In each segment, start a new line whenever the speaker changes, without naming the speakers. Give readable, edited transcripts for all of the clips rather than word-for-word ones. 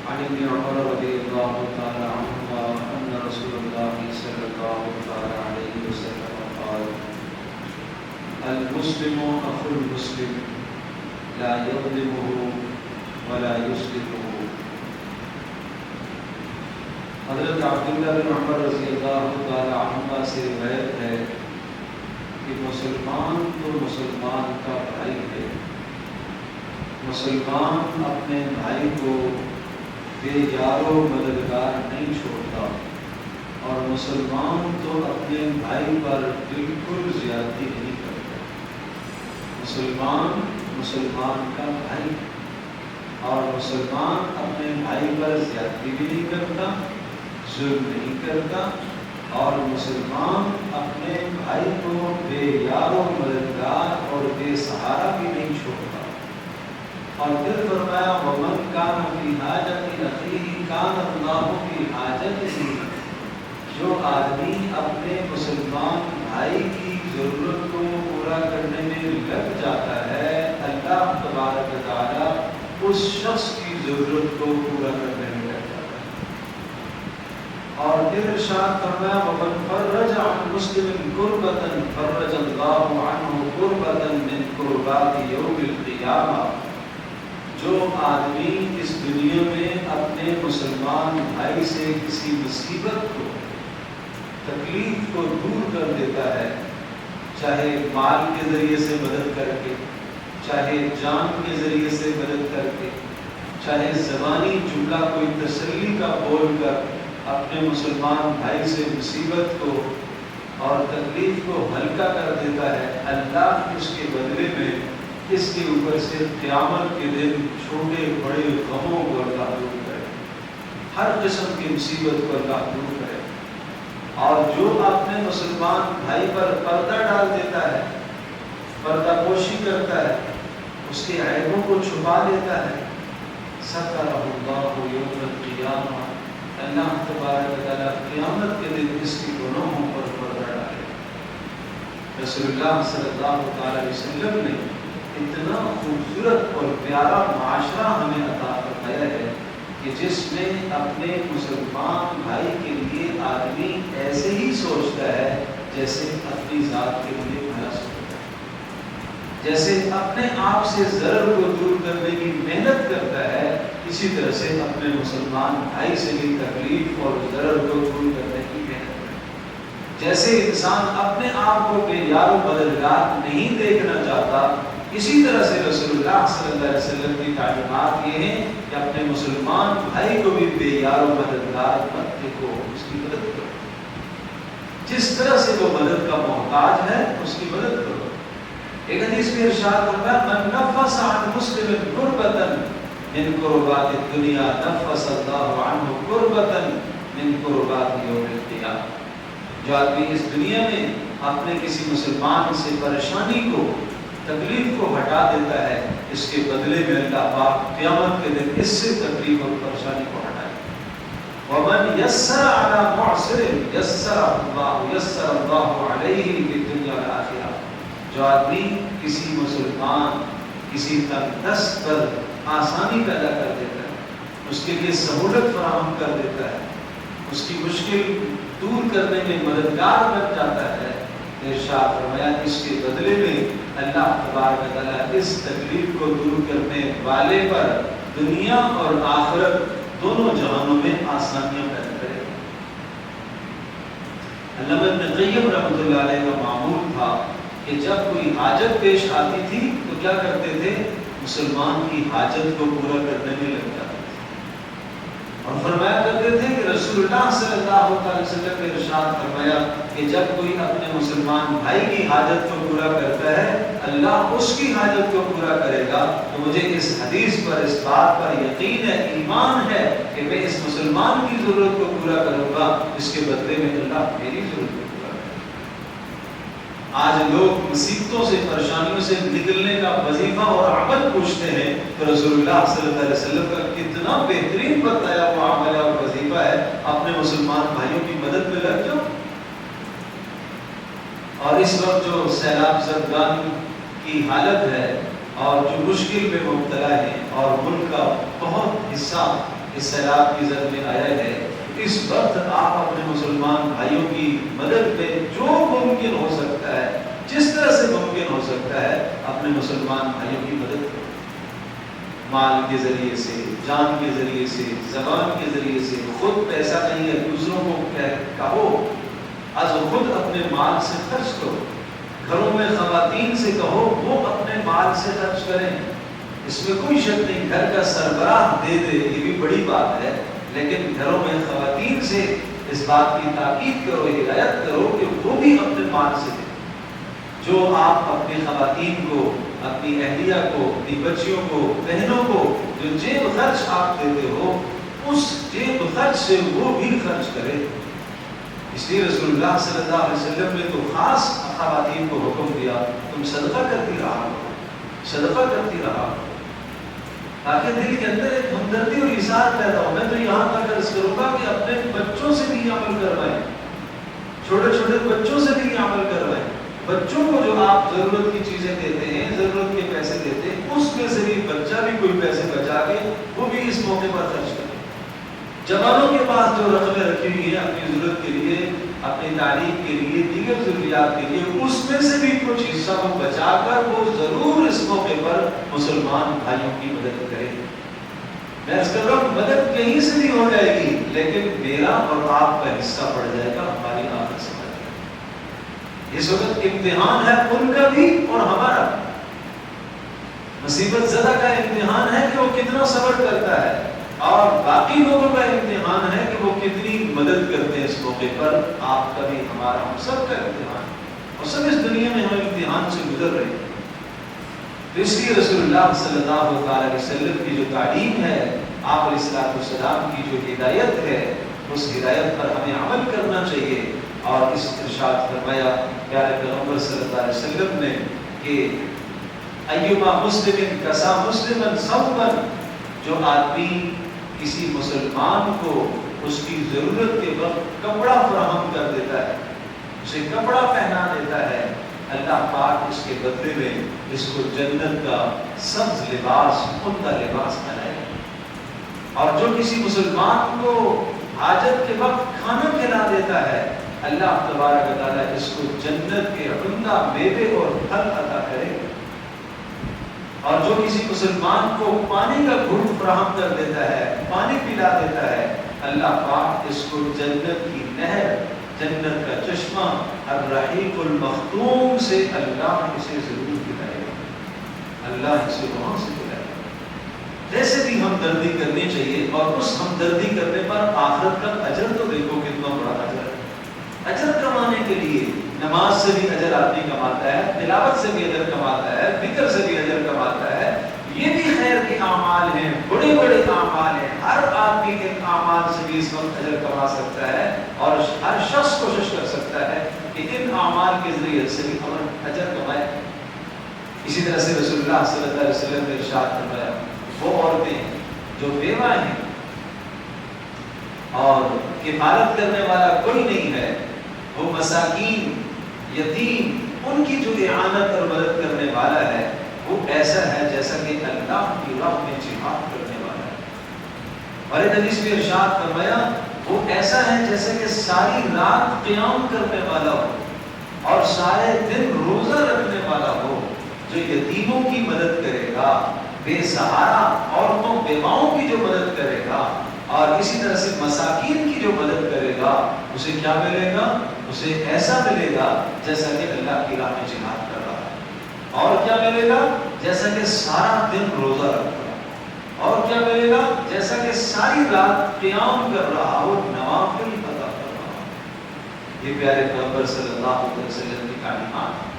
عن ابن عمر رضي الله تعالى عنهما أن رسول الله صلى الله عليه وسلم قال: المسلم أخو المسلم لا يظلمه ولا يسلمه. حضرت عبداللہ بن عمر رضی اللہ تعالیٰ عنہما سے روایت ہے کہ مسلمان تو مسلمان کا بھائی ہے، مسلمان اپنے بھائی کو بے یار و مددگار نہیں چھوڑتا، اور مسلمان تو اپنے بھائی پر بالکل زیادتی نہیں کرتا۔ مسلمان مسلمان کا بھائی ہے اور مسلمان اپنے بھائی پر زیادتی بھی نہیں کرتا، ظلم نہیں کرتا، اور مسلمان اپنے بھائی کو بے یار و مددگار اور بے سہارا بھی نہیں چھوڑتا۔ اور پھر فرمایا وَمَنْ كَانَ فِي حَاجَةِ أَخِيهِ كَانَ اللَّهُ فِي حَاجَتِهِ۔ جو آدمی اپنے مسلمان بھائی کی ضرورت کو پورا کرنے میں لگ جاتا ہے، اللہ تبارک و تعالیٰ اس شخص کی ضرورت کو پورا کرنے میں لگ جاتا ہے۔ اور پھر ارشاد فرمایا وَمَنْ فَرَّجَ عَنْ مُسْلِمٍ كُرْبَةً فَرَّجَ اللَّهُ عَنْهُ كُرْبَةً مِنْ كُرْبَاتِ يَوْمِ الْقِيَامَةِ۔ جو آدمی اس دنیا میں اپنے مسلمان بھائی سے کسی مصیبت کو، تکلیف کو دور کر دیتا ہے، چاہے مال کے ذریعے سے مدد کر کے، چاہے جان کے ذریعے سے مدد کر کے، چاہے زبانی جملہ کوئی تسلی کا بول کر اپنے مسلمان بھائی سے مصیبت کو اور تکلیف کو ہلکا کر دیتا ہے، اللہ اس کے بدلے میں اس کے اوپر سے قیامت کے دن چھوٹے بڑے غموں کو اللہ دور کرے، ہر قسم کی مصیبت کو اللہ دور کرے۔ اور جو اپنے مسلمان بھائی پر پردہ ڈال دیتا ہے، پردہ پوشی کرتا ہے، اس کے عیبوں کو چھپا دیتا ہے، سترہ اللہ یوم القیامہ، اللہ تبارک و تعالیٰ قیامت کے دن اس کی گناہوں پر پردہ ڈالے۔ رسول اللہ صلی اللہ علیہ وسلم نے اتنا خوبصورت اور پیارا معاشرہ ہمیں عطا فرمایا ہے کہ جس میں اپنے مسلمان بھائی کے لیے آدمی ایسے ہی سوچتا ہے جیسے اپنی ذات کے لیے بھلا سوچتا ہے، جیسے اپنے آپ سے ضرر کو دور کرنے کی محنت کرتا ہے، اسی طرح سے اپنے مسلمان بھائی سے بھی تکلیف اور ضرر کو دور کرنے کی محنت کرتا ہے۔ جیسے انسان اپنے آپ کو بے یار و مددگار نہیں دیکھنا چاہتا، اسی طرح سے رسول اللہ صلی اللہ علیہ وسلم کی تعلیمات یہ ہیں کہ اپنے مسلمان بھائی کو بھی بے یار و مددگار مت دیکھو، اس کی مدد کرو، جس طرح سے وہ مدد کا محتاج ہے اس کی مدد کرو۔ ایک حدیث میں ارشاد فرمایا من نفس عن مسلم کربۃ من کربات الدنیا نفس اللہ عنہ کربۃ من کربات یوم القیامہ۔ جو آدمی اس دنیا میں اپنے کسی مسلمان سے پریشانی کو، تکلیف کو ہٹا دیتا ہے، اس کے بدلے میں اللہ پاک قیامت کے دن اس سے تکلیف اور پریشانی کو ہٹائے۔ وَمَنْ يَسَّرَ عَلَى مُعْسِرٍ يَسَّرَ اللَّهُ عَلَيْهِ فِي الدُّنْيَا وَالْآخِرَةِ۔ جو آدمی کسی مسلمان، کسی تنگ دست پر آسانی پیدا کر دیتا ہے، اس کے لیے سہولت فراہم کر دیتا ہے، اس کی مشکل دور کرنے میں مددگار بن جاتا ہے، ارشاد فرمایا اس کے بدلے میں اللہ تبارک و تعالیٰ اس تکلیف کو دور کرنے والے پر دنیا اور آخرت دونوں جہانوں میں آسانیاں پیدا کرے گا۔ علامہ ابن قیم رحمۃ اللہ علیہ کا معمول تھا کہ جب کوئی حاجت پیش آتی تھی تو کیا کرتے تھے؟ مسلمان کی حاجت کو پورا کرنے میں لگ جاتے تھے، اور فرمایا کرتے تھے کہ رسول اللہ صلی اللہ علیہ وسلم نے ارشاد فرمایا کہ جب کوئی اپنے مسلمان بھائی کی حاجت کو پورا کرتا ہے، اللہ اس کی حاجت کو پورا کرے گا۔ تو مجھے اس حدیث پر، اس بات پر یقین ہے، ایمان ہے کہ میں اس مسلمان کی ضرورت کو پورا کروں گا، اس کے بدلے میں اللہ میری ضرورت کو پورا کرے گا۔ آج لوگ مصیبتوں سے، پریشانیوں سے نکلنے کا وظیفہ اور عمل پوچھتے ہیں، تو رسول اللہ صلی اللہ علیہ وسلم کا کتنا بہترین بتایا ہوا عمل اور وظیفہ ہے، اپنے مسلمان بھائیوں کی مدد میں لگ جاؤ۔ اور اس وقت جو سیلاب زدگان کی حالت ہے اور جو مشکل میں مبتلا ہے، اور ملک کا بہت حصہ اس سیلاب کی زد میں آیا ہے، اس وقت آپ اپنے مسلمان بھائیوں کی مدد میں جو ممکن ہو سکتا ہے، جس طرح سے ممکن ہو سکتا ہے، اپنے مسلمان بھائیوں کی مدد کریں، مال کے ذریعے سے، جان کے ذریعے سے، زبان کے ذریعے سے۔ خود پیسہ نہیں ہے، دوسروں کو کہو، از خود اپنے مال سے خرچ کرو۔ گھروں میں خواتین سے کہو وہ اپنے مال سے خرچ کریں، اس میں کوئی شک نہیں۔ گھر کا سربراہ دے دے یہ بھی بڑی بات ہے، لیکن گھروں میں خواتین سے اس بات کی تاکید کرو، ہدایت کرو کہ وہ بھی اپنے مال سے دیں۔ جو آپ اپنی خواتین کو، اپنی اہلیہ کو، اپنی بچیوں کو، بہنوں کو جو جیب خرچ آپ دیتے ہو، اس جیب خرچ سے وہ بھی خرچ کرے۔ اس لیے رسول اللہ صلی اللہ علیہ وسلم نے تو خاص خواتین کو حکم دیا، تم صدقہ کرتی رہا کرو، صدقہ کرتی رہا کرو، تاکہ دل کے اندر ایک ہمدردی اور ایثار پیدا ہو۔ میں تو یہاں تک عرض کروں گا کہ اپنے بچوں سے بھی عمل کروائیں، چھوٹے چھوٹے بچوں سے بھی عمل کروائیں۔ بچوں کو جو آپ ضرورت کی چیزیں دیتے ہیں، ضرورت کے پیسے دیتے ہیں، اس میں سے بھی بچہ بھی کوئی پیسے بچا کے وہ بھی اس موقع پر خرچ کرے۔ جوانوں کے پاس جو رقمیں رکھی ہوئی ہیں اپنی ضرورت کے لیے، اپنی تعلیم کے لیے، دیگر ضروریات کے لیے، اس میں سے بھی کچھ حصہ وہ بچا کر وہ ضرور اس موقع پر مسلمان بھائیوں کی مدد کرے۔ میں اس کر رہا ہوں، مدد کہیں سے بھی ہو جائے گی، لیکن میرا اور آپ کا حصہ پڑ جائے گا ہماری آخرت سے۔ اس وقت امتحان ہے ان کا بھی اور ہمارا۔ مصیبت زدہ کا امتحان ہے کہ وہ کتنا صبر کرتا ہے، اور باقی لوگوں کا امتحان ہے کہ وہ کتنی مدد کرتے ہیں اس موقع پر۔ آپ کا بھی، ہمارا، ہم سب کا امتحان، اور سب اس دنیا میں ہم امتحان سے گزر رہے ہیں۔ تو اس لیے رسول اللہ صلی اللہ علیہ وسلم کی جو تعلیم ہے، آپ علیہ السلام کی جو ہدایت ہے، اس ہدایت پر ہمیں عمل کرنا چاہیے۔ اور اس ارشاد فرمایا پیارے پیغمبر صلی اللہ علیہ وسلم نے کہ ایما مسلم کسا مسلما ثوبا، جو آدمی کسی مسلمان کو اس کی ضرورت کے وقت کپڑا فراہم کر دیتا ہے، اسے کپڑا پہنا دیتا ہے، اللہ پاک اس کے بدلے میں اس کو جنت کا سبز لباس، عمدہ لباس پہنائے گا۔ اور جو کسی مسلمان کو حاجت کے وقت کھانا کھلا دیتا ہے، اللہ تبارک و تعالیٰ اس کو جنت کے عمدہ میوے اور پھل عطا کرے گا۔ اور جو کسی مسلمان کو پانی کا گھونٹ فراہم کر دیتا ہے، پانی پلا دیتا ہے، اللہ پاک اس کو جنت کی نہر، جنت کا چشمہ الرحیق المختوم سے اللہ اسے ضرور پلائے گا، اللہ اسے وہاں سے پلائے گا۔ جیسے بھی ہمدردی کرنی چاہیے، اور اس ہمدردی کرنے پر آخرت کا اجر تو دیکھو کتنا بڑا اجر ہے۔ اجر کمانے کے لیے نماز سے بھی اجر آدمی کماتا ہے، تلاوت سے بھی اجر کماتا ہے، ذکر سے بھی اجر کماتا ہے، یہ بھی خیر کے اعمال ہیں، بڑے بڑے اعمال ہیں۔ ہر آدمی ان اعمال سے بھی اس وقت اجر کما سکتا ہے، اور ہر شخص کوشش کر سکتا ہے کہ ان اعمال کے ذریعے سے بھی اجر کمائے۔ اسی طرح سے رسول اللہ صلی اللہ علیہ وسلم نے ارشاد فرمایا، وہ عورتیں جو بیوہ ہیں اور کفالت کرنے والا کوئی نہیں ہے، وہ مساکین، یتیم، ان کی جو اعانت اور مدد کرنے والا ہے، وہ ایسا ہے جیسا کہ اللہ کی راہ میں جہاد کرنے والا ہے۔ اور ایک حدیث میں ارشاد فرمایا، وہ ایسا ہے جیسے کہ ساری رات قیام کرنے والا ہو اور سارے دن روزہ رکھنے والا ہو، جو یتیموں کی مدد کرے گا، بے سہارا عورتوں بیواؤں کی جو مدد کرے گا، اور اسی طرح سے مساکین کی جو مدد کرے گا، اسے کیا ملے گا؟ اسے ایسا ملے گا جیسا کہ اللہ کی راہ میں جہاد کر رہا ہے۔ اور کیا ملے گا؟ جیسا کہ سارا دن روزہ رکھ رہا ہے۔ اور کیا ملے گا؟ جیسا کہ ساری رات قیام کر رہا ہو، نوافل ادا کر رہا ہو۔ یہ پیارے پیغمبر صلی اللہ علیہ وسلم کی تعلیمات ہیں۔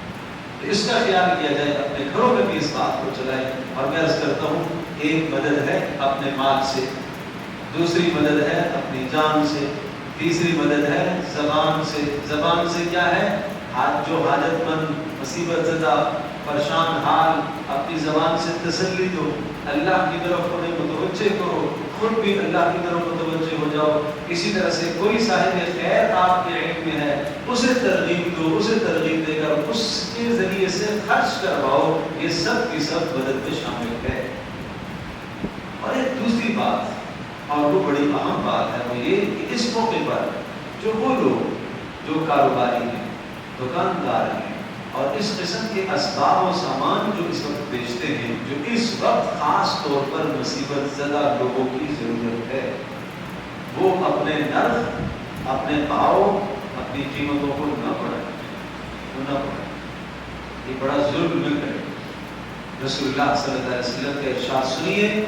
تو اس کا خیال کیا جائے، اپنے گھروں میں بھی اس بات کو چلائیں۔ اور میں عرض کرتا ہوں، ایک مدد ہے اپنے مال سے، دوسری مدد ہے اپنی جان سے، تیسری مدد ہے زبان سے۔ زبان سے کیا ہے؟ جو حاجت مند، مصیبت زدہ، پریشان حال، اپنی زبان سے تسلی دو، اللہ کی طرف انہیں متوجہ کرو، خود بھی اللہ کی طرف متوجہ ہو جاؤ۔ اسی طرح سے کوئی صاحب خیر آپ کے علم میں ہے، اسے ترغیب دو، اسے ترغیب دے کر اس کے ذریعے سے خرچ کرواؤ۔ یہ سب کی سب مدد میں شامل ہے۔ اور ایک دوسری بات، اور وہ بڑی اہم بات ہے، وہ یہ کہ اس موقع پر جو وہ لوگ جو کاروباری ہیں، دکاندار ہیں، اور اس قسم کے اسباب و سامان جو اس وقت بیچتے ہیں، جو اس وقت خاص طور پر مصیبت زدہ لوگوں کی ضرورت ہے، وہ اپنے نرخ، اپنے بھاؤ، اپنی قیمتوں کو نہ بڑھائیں، یہ بڑا ظلم نہ کرے۔ رسول اللہ صلی اللہ علیہ وسلم کے ارشاد سنیے،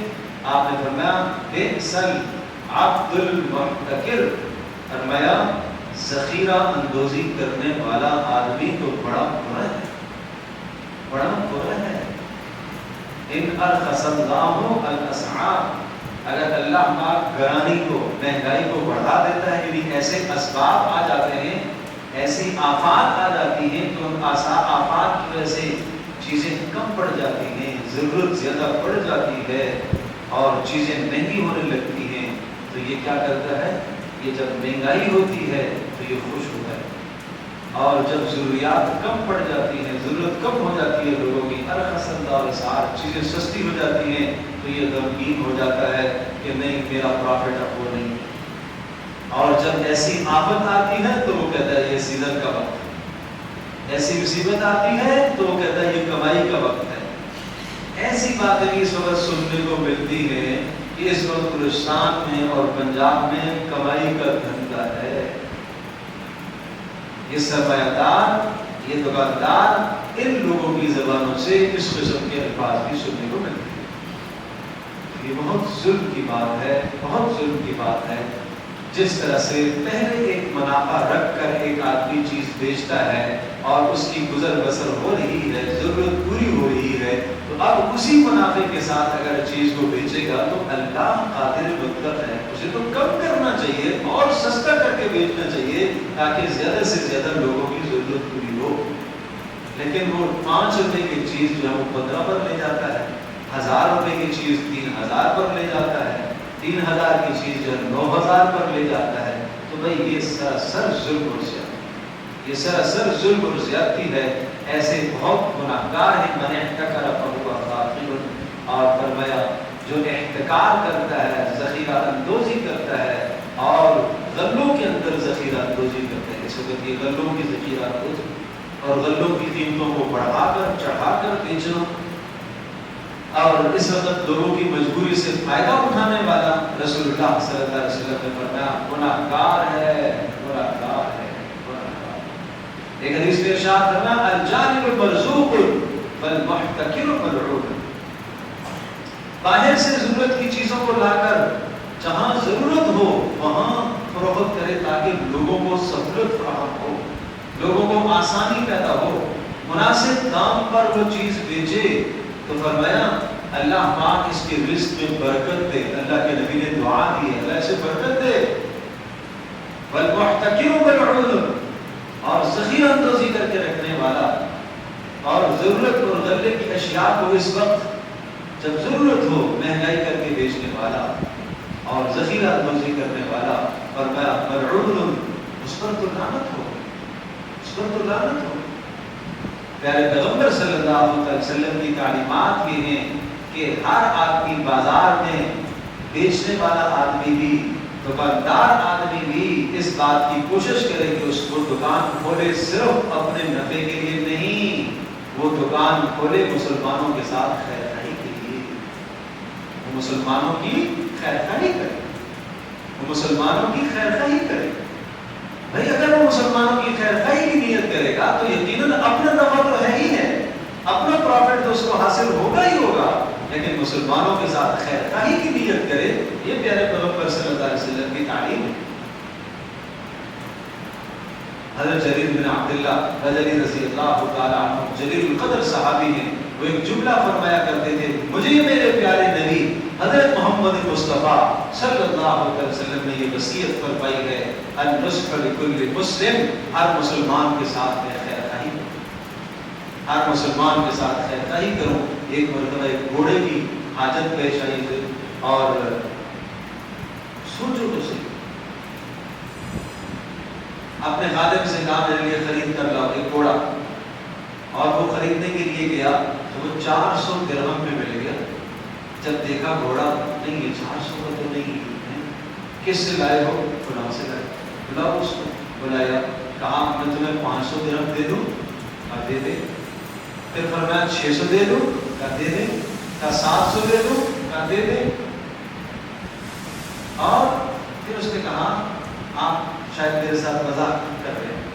آپ نے فرمایا بئس العبد المحتکر، فرمایا ذخیرہ اندوزی کرنے والا آدمی تو بڑا برا ہے، بڑا برا ہے۔ ان ارخص اللہ الاسعار، اگر اللہ پاک گرانی کو، مہنگائی کو بڑھا دیتا ہے، یعنی ایسے اسباب آ جاتے ہیں، ایسی آفات آ جاتی ہیں تو ان آفات کی وجہ سے چیزیں کم پڑ جاتی ہیں، ضرورت زیادہ بڑھ جاتی ہے اور چیزیں مہنگی ہونے لگتی ہیں، تو یہ کیا کرتا ہے؟ یہ جب مہنگائی ہوتی ہے تو یہ خوش ہوتا ہے، اور جب ضروریات کم پڑ جاتی ہیں، ضرورت کم ہو جاتی ہے لوگوں کی، ارخص الاسعار، چیزیں سستی ہو جاتی ہیں تو یہ غمگین ہو جاتا ہے کہ نہیں میرا پروفٹ اب وہ نہیں۔ اور جب ایسی آفت آتی ہے تو وہ کہتا ہے یہ سیزن کا وقت ہے، ایسی مصیبت آتی ہے تو وہ کہتا ہے یہ کمائی کا وقت ہے۔ ایسی باتیں بھی اس وقت سننے کو ملتی ہیں کہ اس وقت بلوچستان میں اور پنجاب میں کمائی کا دھندا ہے۔ یہ سرمایہ دار، یہ دکاندار، ان لوگوں کی زبانوں سے اس قسم کے الفاظ بھی سننے کو ملتے ہیں۔ یہ بہت ظلم کی بات ہے، بہت ظلم کی بات ہے۔ جس طرح سے پہلے ایک منافع رکھ کر ایک آدمی چیز بیچتا ہے اور اس کی گزر بسر ہو رہی ہے، ضرورت پوری ہو رہی ہے، تو اب اسی منافع کے ساتھ اگر چیز کو بیچے گا تو اللہ قادر مطلق ہے، اسے تو کم کرنا چاہیے اور سستا کر کے بیچنا چاہیے تاکہ زیادہ سے زیادہ لوگوں کی ضرورت پوری ہو۔ لیکن وہ 5 روپے کی چیز جو ہے وہ 15 پر لے جاتا ہے، 1000 روپے کی چیز 3000 پر لے جاتا ہے، 3000 کی چیز جو ہے 9000 پر لے جاتا ہے، تو بھئی یہ سراسر ظلم اور زیادتی، یہ سراسر ظلم اور زیادتی ہے۔ ایسے بہت گناہگار ہیں، من احتکر فہو آثم، اور فرمایا جو احتکار کرتا ہے، ذخیرہ اندوزی کرتا ہے اور غلوں کے اندر ذخیرہ اندوزی کرتا ہے، اس وقت یہ غلوں کی ذخیرہ اندوزی اور غلوں کی قیمتوں کو بڑھا کر چڑھا کر بیچنا، اور اس وقت لوگوں کی مجبوری سے فائدہ اٹھانے والا، رسول اللہ صلی اللہ علیہ وسلم نے فرمایا گناہگار ہے، گناہگار ہے، گناہگار ہے۔ ایک حدیث میں ارشاد فرمایا الجانب مرزوق والمحتکر ملعون، باہر سے ضرورت کی چیزوں کو لا کر جہاں ضرورت ہو وہاں فروخت کرے تاکہ لوگوں کو سہولت فراہم ہو، لوگوں کو آسانی پیدا ہو، مناسب دام پر وہ چیز بیچے، تو فرمایا اللہ پاک اس کے رزق میں برکت دے۔ اللہ کے نبی نے دعا دی ہے اللہ اسے برکت دے۔ والمحتکر ملعون، اور ذخیرہ اندوزی کر کے رکھنے والا اور ضرورت اور غلے کی اشیاء کو اس وقت جب ضرورت ہو مہنگائی کر کے بیچنے والا اور ذخیرہ اندوزی کرنے والا، فرمایا ملعون، اس پر تو لعنت ہو، اس پر تو لعنت ہو۔ پیارے پیغمبر صلی اللہ علیہ وسلم کی تعلیمات یہ ہیں کہ ہر آدمی بازار میں بیچنے والا آدمی بھی، دکاندار آدمی بھی اس بات کی کوشش کرے کہ اس کو دکان کھولے صرف اپنے نفع کے لیے نہیں، وہ دکان کھولے مسلمانوں کے ساتھ خیر خواہی کے لیے، وہ مسلمانوں کی خیر خواہی کرے، وہ مسلمانوں کی خیر خواہی کرے۔ بھائی اگر وہ مسلمانوں کی خیر خواہی کی نیت کرے گا تو یقیناً اپنا نفع تو ہے ہی ہے، اپنا پروفٹ تو اس کو حاصل ہوگا ہی ہوگا، لیکن مسلمانوں کے ساتھ خیر خواہی کی نیت کرے، یہ پیارے پیغمبر صلی اللہ علیہ وسلم کی تعلیم ہے۔ حضرت جریر بن عبداللہ بجلی رضی اللہ تعالیٰ عنہ جلیل القدر صحابی ہیں، وہ ایک جملہ فرمایا کرتے تھے، مجھے میرے پیارے نبی حضرت محمد مصطفیٰ صلی اللہ علیہ وسلم نے یہ وصیت فرمائی ہے، النصح لکل مسلم، ہر مسلمان کے ساتھ میں خیر خواہی کروں، ہر مسلمان کے ساتھ خیر خواہی کروں۔ ایک مرتبہ ایک گھوڑے کی حاجت پیش آئی تھی اور سوچو تو صحیح، اپنے خادم سے کہا میرے لیے خرید کر لاؤ ایک گھوڑا، اور وہ خریدنے کے لیے گیا تو وہ 400 درہم میں مل گیا۔ جب دیکھا گھوڑا نہیں، یہ 400 کا تو نہیں ہے، کس سے لائے ہو؟ فلاں سے لائے. بلاؤ اس کو. بلایا. کہا میں تمہیں 500 درہم دے دوں؟ کہا دے دے. پھر فرمایا 600 دے دوں؟ کہا دے دے. کہا 700 دے دوں؟ کہا دے دے. اور پھر اس نے کہا آپ شاید میرے ساتھ مذاق کر رہے ہیں.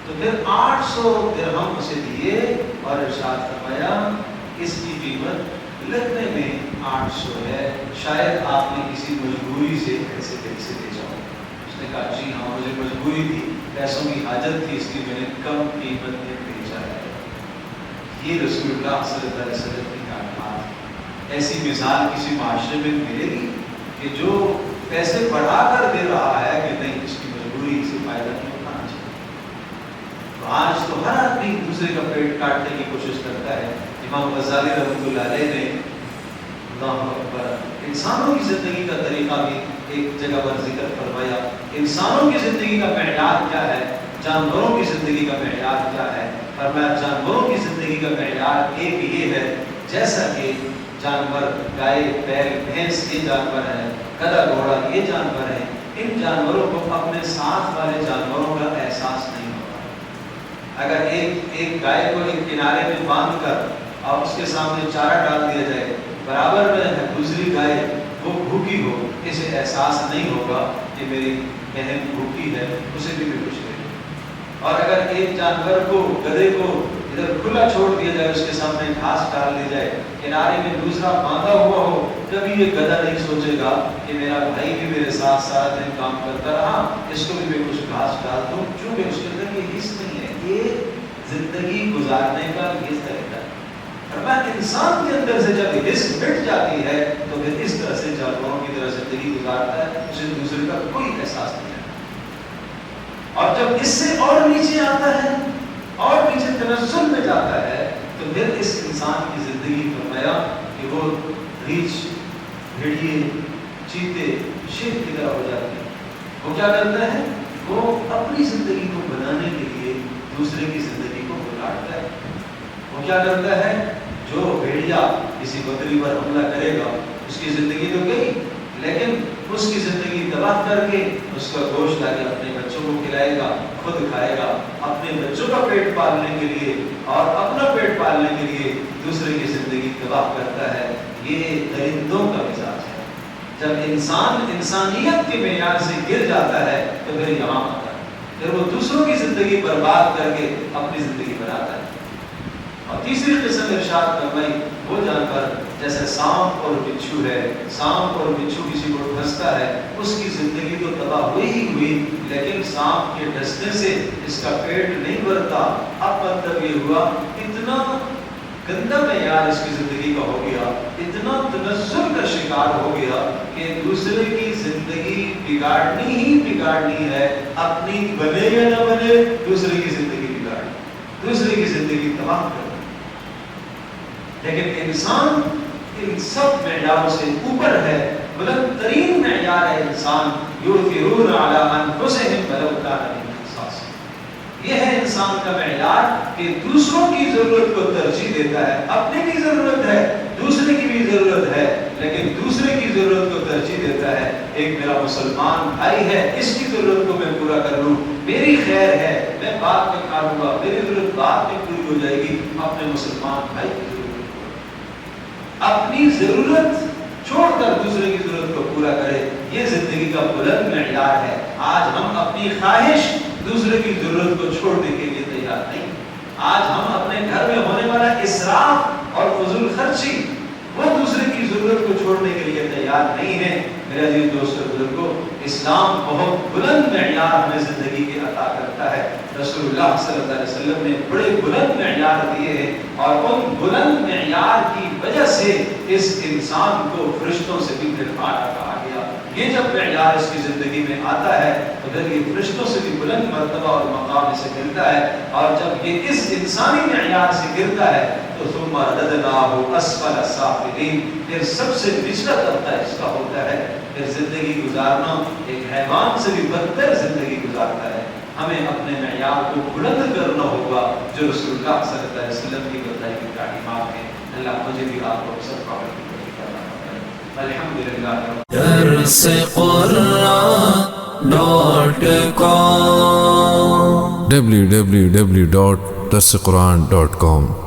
تو پھر 800 درہم اسے دیے اور ارشاد فرمایا اس کی قیمت لگنے میں 800 ہے، شاید آپ نے کسی مجبوری سے پیسے دے جاؤ. اس نے کہا جی ہاں مجھے مجبوری تھی، پیسوں کی حاجت تھی، اس لیے میں نے کم قیمت میں بھیجا ہے. یہ رسول اللہ صلی اللہ علیہ وسلم کی تعلیمات. ایسی مثال کسی معاشرے میں ملے گی کہ جو پیسے بڑھا کر دے رہا ہے کہ نہیں اس کی مجبوری سے فائدہ نہیں اٹھانا چاہیے. تو آج تو ہر آدمی دوسرے کا پیٹ کاٹنے کی کوشش کرتا ہے. امام غزالی رحمۃ اللہ علیہ نے اللہ اکبر انسانوں کی زندگی کا طریقہ بھی ایک جگہ پر ذکر فرمایا. انسانوں کی زندگی کا معیار کیا ہے، جانوروں کی زندگی کا معیار کیا ہے. فرمایا جانوروں کی زندگی کا معیار ایک یہ ہے جیسا کہ جانور گائے بیل بھینس یہ جانور ہے، گدھا گھوڑا یہ جانور ہے. ان جانوروں کو اپنے ساتھ والے جانوروں کا احساس نہیں ہوتا. اگر ایک گائے کو ایک کنارے میں باندھ کر اور اس کے سامنے چارہ ڈال دیا جائے، برابر میں ہے دوسری گائے وہ بھوکی ہو، اسے احساس نہیں ہوگا کہ میری بہن بھوکی ہے، اسے بھی کچھ نہیں. اور اگر ایک جانور کو گدھے کو ادھر کھلا چھوڑ دیا جائے، اس کے سامنے گھاس ڈال دی جائے، کنارے میں دوسرا باندھا ہوا ہو، کبھی یہ گدھا نہیں سوچے گا کہ میرا بھائی بھی میرے ساتھ سارا دن کام کرتا رہا، اس کو بھی میں کچھ گھاس ڈال دوں. چونکہ اس کے اندر یہ حص نہیں ہے، یہ زندگی گزارنے کا یہ طریقہ ہے. فرمایا انسان کے اندر سے جب حص مٹ جاتی ہے تو پھر اس طرح سے جانوروں کی طرح زندگی گزارتا ہے، اسے دوسرے کا کوئی احساس نہیں ہے. اور جب اس سے اور نیچے آتا ہے اور نیچے تنزل میں جاتا ہے تو پھر اس انسان کی زندگی فرمایا کہ وہ ریچھ، بھیڑیے، چیتے، شیر کی طرح ہو جاتے ہیں. وہ کیا کرتا ہے؟ وہ اپنی زندگی کو بنانے کے لیے دوسرے کی زندگی کو بگاڑتا ہے. وہ کیا کرتا ہے؟ جو بھیڑیا کسی بکری پر حملہ کرے گا اس کی زندگی تو گئی، لیکن اس کی زندگی تباہ کر کے اس کا گوشت لا کے اپنے بچوں کو کھلائے گا، خود کھائے گا، اپنے بچوں کا پیٹ پالنے کے لیے اور اپنا پیٹ پالنے کے لیے دوسرے کی زندگی تباہ کرتا ہے. یہ درندوں کا مزاج ہے. جب انسان انسانیت کے معیار سے گر جاتا ہے تو پھر یہاں آتا ہے، پھر وہ دوسروں کی زندگی برباد کر کے اپنی زندگی بناتا ہے. اور تیسری قسم ارشاد فرمائی وہ جانور جیسے سانپ اور بچھو ہے. سانپ اور بچھو کسی کو ڈستا ہے، اس کی زندگی تو تباہ ہوئی ہی ہوئی، لیکن سانپ کے ڈسنے سے اس کا پیٹ نہیں بھرتا. اب مطلب یہ ہوا اتنا گندا معیار اس کی زندگی کا ہو گیا، اتنا تنزل کا شکار ہو گیا کہ دوسرے کی زندگی بگاڑنی ہی بگاڑنی ہے. اپنی بنے یا نہ بنے دوسرے کی زندگی بگاڑنی، دوسرے کی زندگی تباہ کرنی. لیکن انسان ان سب معیاروں سے اوپر ہے. بلند ترین معیار ہے انسان. یؤثرون علی انفسہم ولو کان بہم خصاصہ. یہ ہے انسان کا معیار کہ دوسروں کی ضرورت کو ترجیح دیتا ہے. اپنے کی ضرورت ہے، دوسرے کی بھی ضرورت ہے، لیکن دوسرے کی ضرورت کو ترجیح دیتا ہے. ایک میرا مسلمان بھائی ہے، اس کی ضرورت کو میں پورا کر لوں، میری خیر ہے، میں بعد میں کھا لوں گا، میری ضرورت بعد میں پوری ہو جائے گی. اپنے مسلمان بھائی کی اپنی ضرورت چھوڑ کر دوسرے کی ضرورت کو پورا کرے، یہ زندگی کا بلند معیار ہے. آج ہم اپنی خواہش دوسرے کی ضرورت کو چھوڑنے کے لیے تیار نہیں. آج ہم اپنے گھر میں ہونے والا اسراف اور فضول خرچی وہ دوسرے کی ضرورت کو چھوڑنے کے لیے تیار نہیں ہے. میرے عزیز دوستو بزرگو، اسلام بہت بلند معیار ہمیں زندگی کے عطا کرتا ہے. رسول اللہ صلی اللہ علیہ وسلم نے بڑے بلند معیار دیے ہیں اور ان بلند معیار کی وجہ سے اس انسان کو فرشتوں سے بھی پھر اعلیٰ کہا گیا. یہ جب معیار اس کی زندگی میں آتا ہے تو پھر یہ فرشتوں سے بھی بلند مرتبہ اور مقام سے گرتا ہے. اور جب یہ اس انسانی معیار سے گرتا ہے تو ثم رددناہ اسفل سافلین، پھر سب سے نچلا طبقہ اس کا ہوتا ہے. پھر زندگی گزارنا ایک حیوان سے بھی بدتر زندگی گزارتا ہے. ہمیں اپنے معیار کو بلند کرنا ہوگا جو رسول اللہ صلی اللہ علیہ وسلم کی بتائی ہوئی تعلیمات ہیں. اللہ مجھے بھی آپ کو سب کا کرنا ہے. الحمدللہ.
www.darsequran.com